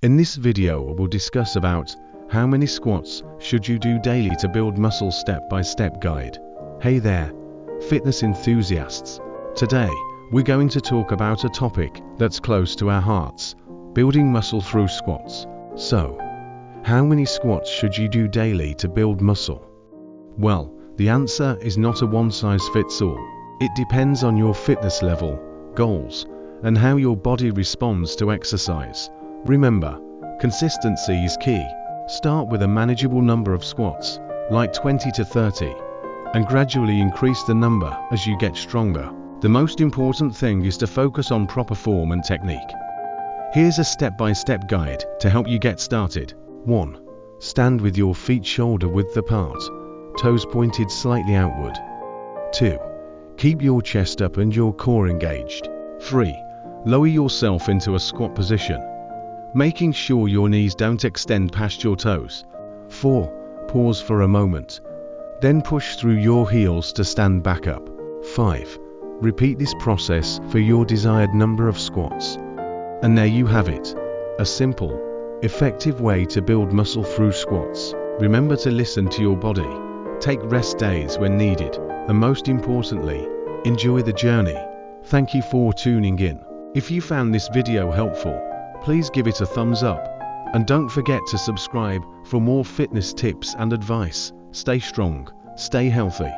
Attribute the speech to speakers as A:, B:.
A: In this video we'll discuss about how many squats should you do daily to build muscle step-by-step guide. Hey there, fitness enthusiasts. Today, we're going to talk about a topic that's close to our hearts, building muscle through squats. So, how many squats should you do daily to build muscle? Well, the answer is not a one-size-fits-all. It depends on your fitness level, goals, and how your body responds to exercise. Remember, consistency is key. Start with a manageable number of squats, like 20 to 30, and gradually increase the number as you get stronger. The most important thing is to focus on proper form and technique. Here's a step-by-step guide to help you get started. 1. Stand with your feet shoulder-width apart, toes pointed slightly outward. 2. Keep your chest up and your core engaged. 3. Lower yourself into a squat position, making sure your knees don't extend past your toes. 4. Pause for a moment, then push through your heels to stand back up. 5. Repeat this process for your desired number of squats. And there you have it, a simple, effective way to build muscle through squats. Remember to listen to your body, take rest days when needed, and most importantly, enjoy the journey. Thank you for tuning in. If you found this video helpful, please give it a thumbs up, and don't forget to subscribe for more fitness tips and advice. Stay strong, stay healthy.